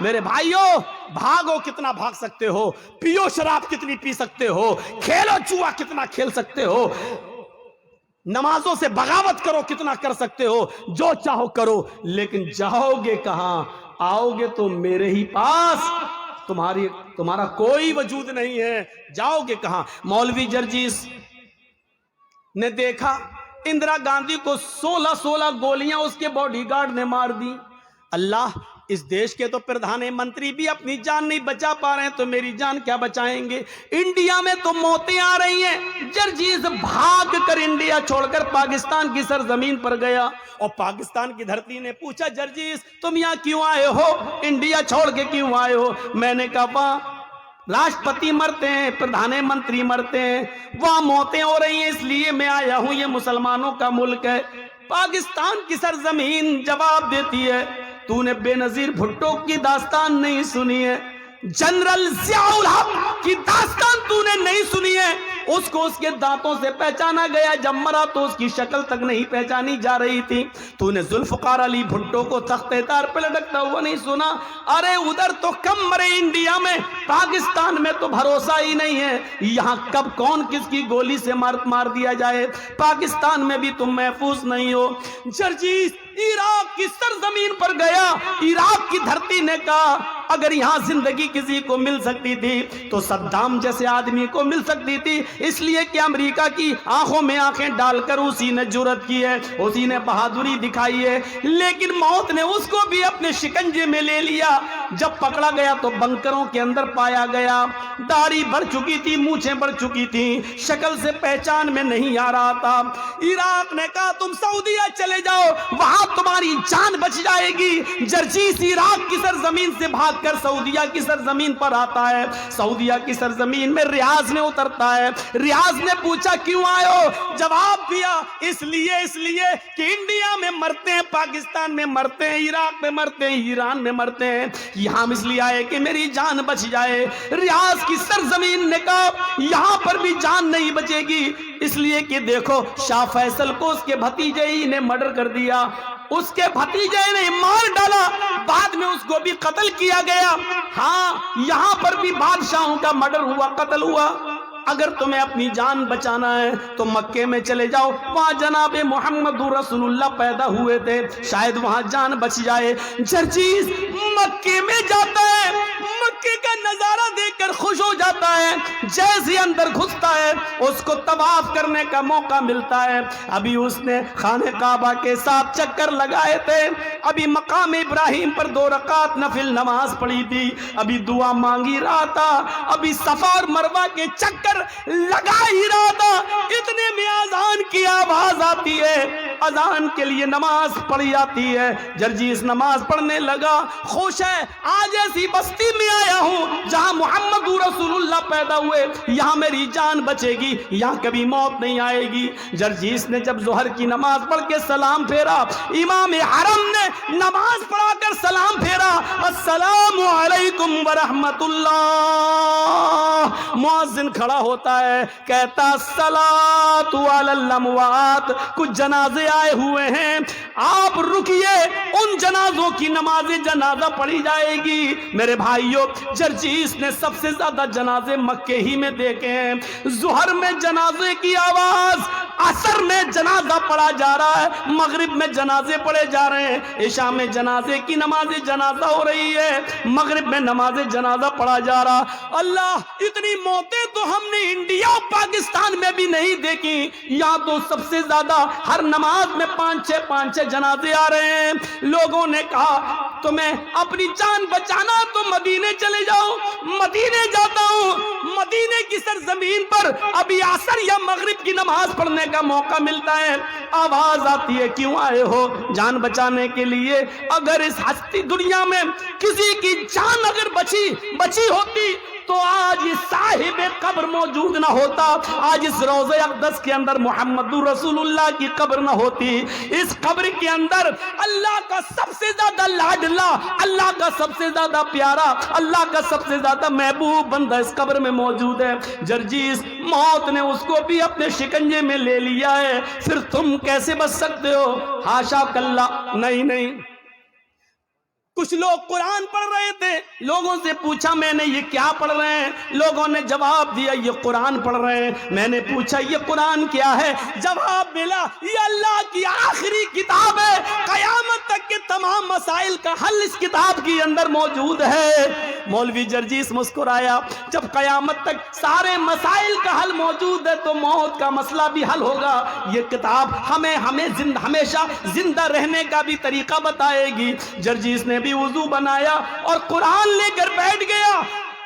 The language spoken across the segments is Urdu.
میرے بھائیوں بھاگو کتنا بھاگ سکتے ہو، پیو شراب کتنی پی سکتے ہو، کھیلو جوا کتنا کھیل سکتے ہو، نمازوں سے بغاوت کرو کتنا کر سکتے ہو، جو چاہو کرو، لیکن جاؤ گے کہاں؟ آؤ گے تو میرے ہی پاس، تمہارا کوئی وجود نہیں ہے، جاؤ گے کہاں؟ مولوی جرجیس نے دیکھا اندرا گاندھی کو 16 گولیاں اس کے باڈی گارڈ نے مار دی۔ اللہ، اس دیش کے تو پردھان منتری بھی اپنی جان نہیں بچا پا رہے ہیں تو میری جان کیا بچائیں گے؟ انڈیا میں تو موتیں آ رہی ہیں۔ جرجیس بھاگ کر انڈیا چھوڑ کر پاکستان کی سرزمین پر گیا، اور پاکستان کی دھرتی نے پوچھا جرجیس تم یہاں کیوں آئے ہو، انڈیا چھوڑ کے کیوں آئے ہو؟ میں نے کہا وہاں راشٹرپتی مرتے ہیں، پردھان منتری مرتے ہیں، وہاں موتیں ہو رہی ہیں، اس لیے میں آیا ہوں، یہ مسلمانوں کا ملک ہے۔ پاکستان کی سرزمین جواب دیتی ہے تو نے بے نظیر بھٹو کی داستان نہیں سنی ہے، جنرل ضیاء الحق کی داستان تو نے نہیں سنی ہے، اس کو اس کے دانتوں سے پہچانا گیا، جب مرا تو اس کی شکل تک نہیں پہچانی جا رہی تھی۔ تو نے ذوالفقار علی بھٹو کو تختے دار پہ لٹکتا ہوا نہیں سنا؟ ارے ادھر تو کم مرے انڈیا میں، پاکستان میں تو بھروسہ ہی نہیں ہے، یہاں کب کون کس کی گولی سے مار دیا جائے، پاکستان میں بھی تم محفوظ نہیں ہو۔ جرجیس عراق کی سرزمین پر گیا، عراق کی دھرتی نے کہا اگر یہاں زندگی کسی کو مل سکتی تھی تو صدام جیسے آدمی کو مل سکتی تھی، اس لیے کہ امریکہ کی آنکھوں میں آنکھیں ڈال کر اسی نے جرأت کی ہے، اسی نے بہادری دکھائی ہے، لیکن موت نے اس کو بھی اپنے شکنجے میں لے لیا۔ جب پکڑا گیا تو بنکروں کے اندر پایا گیا، داڑھی بڑھ چکی تھی، مونچھیں بڑھ چکی تھی، شکل سے پہچان میں نہیں آ رہا تھا۔ عراق نے کہا تم سعودیہ چلے جاؤ، وہاں تمہاری جان بچ جائے گی۔ جرجیس عراق کی سرزمین سے بھاگ کر سعودیہ کی سرزمین پر آتا ہے، سعودیہ کی سرزمین میں ریاض میں اترتا ہے۔ ریاض نے پوچھا کیوں آئے ہو؟ جواب دیا اس لیے کہ انڈیا میں مرتے ہیں، پاکستان میں مرتے ہیں، عراق میں مرتے ہیں، ایران میں مرتے ہیں، یہاں اس لیے آئے کہ میری جان بچ جائے۔ ریاض کی سرزمین نے کہا یہاں پر بھی جان نہیں بچے گی، اس لیے کہ دیکھو شاہ فیصل کو اس کے بھتیجے ہی نے مرڈر کر دیا، اس کے بھتیجے نے مار ڈالا، بعد میں اس کو بھی قتل کیا گیا۔ ہاں یہاں پر بھی بادشاہوں کا مرڈر ہوا، قتل ہوا۔ اگر تمہیں اپنی جان بچانا ہے تو مکے میں چلے جاؤ، وہاں جناب محمد رسول اللہ پیدا ہوئے تھے، شاید وہاں جان بچ جائے۔ جرجیس مکے میں جاتا ہے، مکے کا نظارہ دیکھ کر خوش ہو جاتا ہے، جیسے اندر گھستا ہے اس کو طواف کرنے کا موقع ملتا ہے۔ ابھی اس نے خانہ کعبہ کے 7 چکر لگائے تھے، ابھی مقام ابراہیم پر 2 رکعت نفل نماز پڑھی تھی، ابھی دعا مانگی رہا تھا، ابھی صفا اور مروہ کے چکر لگا ہی رہا تھا، اتنے میں اذان کی آواز آتی ہے، اذان کے لیے نماز پڑھی جاتی ہے۔ جرجیس نماز پڑھنے لگا، خوش ہے، آج ایسی بستی میں آیا ہوں جہاں محمد رسول اللہ پیدا ہوئے، یہاں میری جان بچے گی، یہاں کبھی موت نہیں آئے گی۔ جرجیس نے جب ظہر کی نماز پڑھ کے سلام پھیرا، امام حرم نے نماز پڑھا کر سلام پھیرا، السلام علیکم ورحمت اللہ، مؤذن کھڑا ہوتا ہے، کہتا الصلاۃ علی الاموات، کچھ جنازے آئے ہوئے ہیں، آپ رکیے، ان جنازوں کی نماز جنازہ پڑھی جائے گی۔ میرے بھائیوں، جرجیس نے سب سے زیادہ جنازے مکے ہی میں دیکھے ہیں، ظہر میں جنازے کی آواز، عصر میں جنازہ پڑھا جا رہا ہے، مغرب میں جنازے پڑھے جا رہے ہیں، عشاء میں جنازے کی نماز جنازہ ہو رہی ہے، مغرب میں نماز جنازہ پڑھا جا رہا۔ اللہ، اتنی موتیں تو ہم نے انڈیا اور پاکستان میں بھی نہیں دیکھی، یہاں تو سب سے زیادہ ہر نماز میں 5-6 جنازے آ رہے ہیں۔ لوگوں نے کہا تمہیں اپنی جان بچانا تو مدینے چلے جاؤ، مدینے جاتا ہوں، مدینے کی سرزمین پر ابھی عصر یا مغرب کی نماز پڑھنے کا موقع ملتا ہے، آواز آتی ہے کیوں آئے ہو؟ جان بچانے کے لیے۔ اگر اس ہستی دنیا میں کسی کی جان اگر بچی ہوتی تو آج صاحب قبر موجود نہ ہوتا، آج اس روضہ اقدس کے اندر محمد رسول اللہ کی قبر نہ ہوتی، اس قبر کے اندر اللہ کا سب سے زیادہ لاڈلا، اللہ کا سب سے زیادہ پیارا، اللہ کا سب سے زیادہ محبوب بندہ اس قبر میں موجود ہے۔ جرجیس، موت نے اس کو بھی اپنے شکنجے میں لے لیا ہے، پھر تم کیسے بچ سکتے ہو؟ حاشا کاللہ، نہیں۔ کچھ لوگ قرآن پڑھ رہے تھے، لوگوں سے پوچھا میں نے یہ کیا پڑھ رہے ہیں؟ لوگوں نے جواب دیا یہ قرآن پڑھ رہے ہیں۔ میں نے پوچھا یہ قرآن کیا ہے؟ جواب ملا یہ اللہ کی آخری کتاب ہے، قیامت تک کے تمام مسائل کا حل اس کتاب کے اندر موجود ہے۔ مولوی جرجیس مسکرایا، جب قیامت تک سارے مسائل کا حل موجود ہے تو موت کا مسئلہ بھی حل ہوگا۔ یہ کتاب ہمیں ہمیشہ زندہ رہنے کا بھی طریقہ بتائے گی۔ جرجیس نے بھی وضو بنایا اور قرآن لے کر بیٹھ گیا۔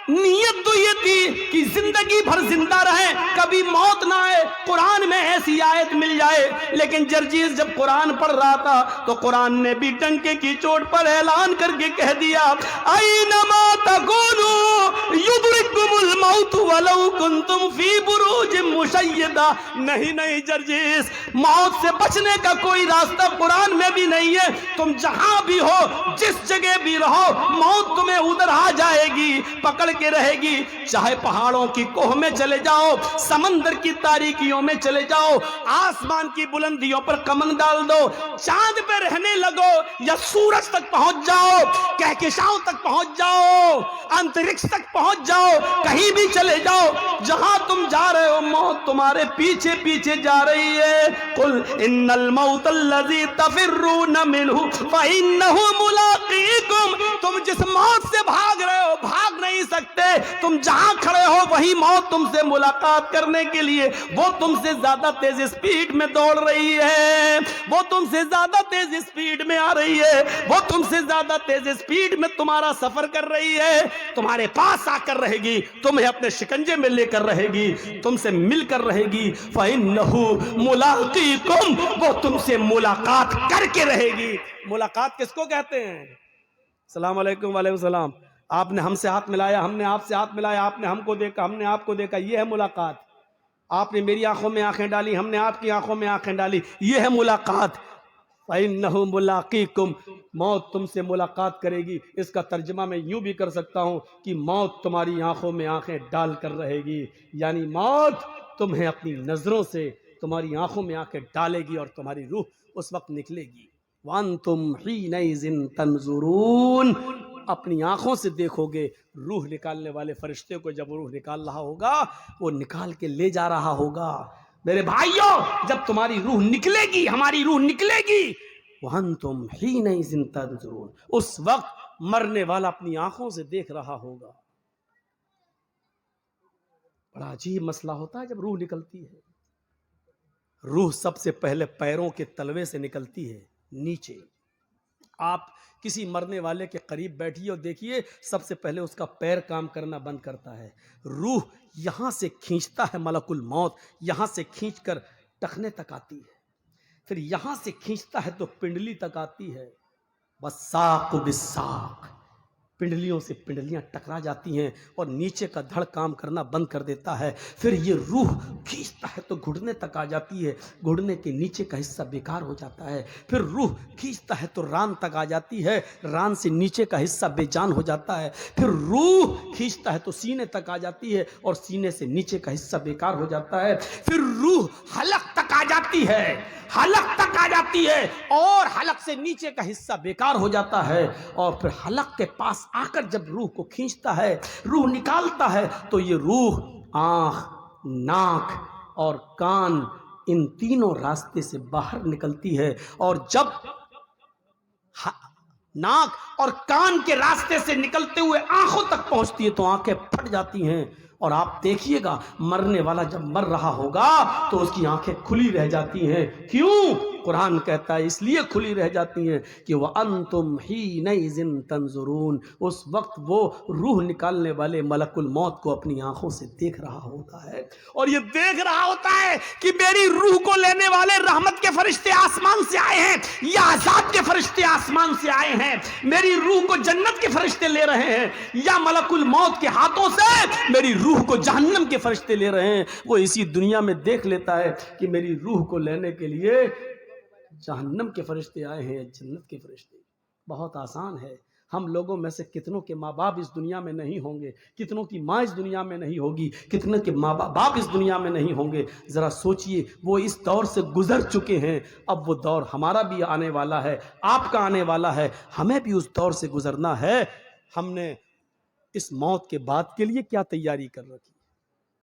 نیت تو یہ تھی کہ زندگی بھر زندہ رہیں، کبھی موت نہ آئے، قرآن میں ایسی آیت مل جائے۔ لیکن جرجیس جب قرآن پڑھ رہا تھا تو قرآن نے بھی ڈنکے کی چوٹ پر اعلان کر کے کہہ دیا اینما تکونوا یدرککم الموت ولو کنتم فی بروج مشیدہ۔ نہیں جرجیس، موت سے بچنے کا کوئی راستہ قرآن میں بھی نہیں ہے۔ تم جہاں بھی ہو، جس جگہ بھی رہو، موت تمہیں ادھر آ جائے گی، پکڑ کے رہے گی۔ چاہے پہاڑوں کی کوہ میں چلے جاؤ، سمندر کی تاریکیوں میں چلے جاؤ، آسمان کی بلندیوں پر کمن ڈال دو، چاند پہ رہنے لگو یا سورج تک پہنچ جاؤ، کہکشاؤں تک پہنچ جاؤ، انترکش تک پہنچ جاؤ، کہیں بھی چلے جاؤ، جہاں تم جا رہے ہو موت تمہارے پیچھے پیچھے جا رہی ہے۔ قل ان الموت الذی تفرون منہ فانہ ملاقیکم۔ تم جس موت سے بھاگ رہے ہو بھاگ نہیں سکتے، تم جہاں کھڑے ہو وہی موت تم سے ملاقات کرنے کے لیے، وہ تم سے زیادہ تیز اسپیڈ میں دوڑ رہی ہے، وہ تم سے زیادہ تیز اسپیڈ میں آ رہی ہے، وہ تم سے زیادہ تیز اسپیڈ میں تمہارا سفر کر رہی ہے، تمہارے پاس آ کر رہے گی، تمہیں اپنے شکنجے میں لے کر رہے گی، تم سے مل کر رہے گی۔ فَإِنَّهُ مُلَاقِيكُمْ، وہ تم سے ملاقات کر کے رہے گی۔ ملاقات کس کو کہتے ہیں؟ السلام علیکم وعلیکم السلام۔ آپ نے ہم سے ہاتھ ملایا، ہم نے آپ سے ہاتھ ملایا، آپ نے ہم کو دیکھا، ہم نے آپ کو دیکھا، یہ ہے ملاقات۔ آپ نے میری آنکھوں میں آنکھیں ڈالی، ہم نے آپ کی آنکھوں میں آنکھیں ڈالی، یہ ہے ملاقات۔ فَإِنَّهُ مُلَاقِيكُمْ، موت تم سے ملاقات کرے گی۔ اس کا ترجمہ میں یوں بھی کر سکتا ہوں کہ موت تمہاری آنکھوں میں آنکھیں ڈال کر رہے گی، یعنی موت تمہیں اپنی نظروں سے تمہاری آنکھوں میں آنکھیں ڈالے گی اور تمہاری روح اس وقت نکلے گی۔ وَأَنْتُمْ حِينَئِذٍ تَنْظُرُونَ، اپنی آنکھوں سے دیکھو گے روح نکالنے والے فرشتے کو۔ جب روح نکال رہا ہوگا وہ نکال کے لے جا رہا ہوگا۔ میرے بھائیوں، جب تمہاری روح نکلے گی، ہماری روح نکلے گی، وَأَنْتُمْ حِينَئِذٍ تَنْظُرُونَ، اس وقت مرنے والا اپنی آنکھوں سے دیکھ رہا ہوگا۔ بڑا عجیب مسئلہ ہوتا ہے جب روح نکلتی ہے۔ روح سب سے پہلے پیروں کے تلوے سے نکلتی ہے نیچے۔ آپ کسی مرنے والے کے قریب بیٹھیے اور دیکھیے، سب سے پہلے اس کا پیر کام کرنا بند کرتا ہے۔ روح یہاں سے کھینچتا ہے ملک الموت، یہاں سے کھینچ کر ٹخنے تک آتی ہے، پھر یہاں سے کھینچتا ہے تو پنڈلی تک آتی ہے۔ والساق بالساق، پنڈلیوں سے پنڈلیاں ٹکرا جاتی ہیں اور نیچے کا دھڑ کام کرنا بند کر دیتا ہے۔ پھر یہ روح کھینچتا ہے تو گھٹنے تک آ جاتی ہے، گھٹنے کے نیچے کا حصہ بیکار ہو جاتا ہے۔ پھر روح کھینچتا ہے تو ران تک آ جاتی ہے، ران سے نیچے کا حصہ بے جان ہو جاتا ہے۔ پھر روح کھینچتا ہے تو سینے تک آ جاتی ہے اور سینے سے نیچے کا حصہ بیکار ہو جاتا ہے۔ پھر روح حلق تک آ جاتی ہے، حلق تک آ جاتی ہے اور حلق سے نیچے کا حصہ بیکار ہو جاتا ہے۔ اور پھر حلق کے پاس آ کر جب روح کو کھینچتا ہے، روح نکالتا ہے، تو یہ روح آنکھ، ناک اور کان، ان تینوں راستے سے باہر نکلتی ہے۔ اور جب ناک اور کان کے راستے سے نکلتے ہوئے آنکھوں تک پہنچتی ہے تو آنکھیں پھٹ جاتی ہیں۔ اور آپ دیکھیے گا مرنے والا جب مر رہا ہوگا تو اس کی آنکھیں کھلی رہ جاتی ہیں۔ کیوں؟ قرآن کہتا ہے اس لیے کھلی رہ جاتی ہیں کہ وَأَنْتُمْ حِينَئِذٍ تَنْظُرُونَ، اس وقت وہ روح نکالنے والے ملک الموت کو اپنی آنکھوں سے دیکھ رہا ہوتا ہے، اور یہ دیکھ رہا ہوتا ہے کہ میری روح کو لینے والے رحمت کے فرشتے آسمان سے آئے ہیں یا عذاب کے فرشتے آسمان سے آئے ہیں، میری روح کو جنت کے فرشتے لے رہے ہیں یا ملک الموت کے ہاتھوں سے میری روح کو جہنم کے فرشتے لے رہے ہیں۔ وہ اسی دنیا میں دیکھ لیتا ہے کہ میری روح کو لینے کے لیے جہنم کے فرشتے آئے ہیں یا جنت کے فرشتے۔ بہت آسان ہے۔ ہم لوگوں میں سے کتنوں کے ماں باپ اس دنیا میں نہیں ہوں گے، کتنوں کی ماں اس دنیا میں نہیں ہوگی، کتنے کے ماں باپ اس دنیا میں نہیں ہوں گے۔ ذرا سوچئے، وہ اس دور سے گزر چکے ہیں، اب وہ دور ہمارا بھی آنے والا ہے، آپ کا آنے والا ہے، ہمیں بھی اس دور سے گزرنا ہے۔ ہم نے اس موت کے بعد کے لیے کیا تیاری کر رکھی؟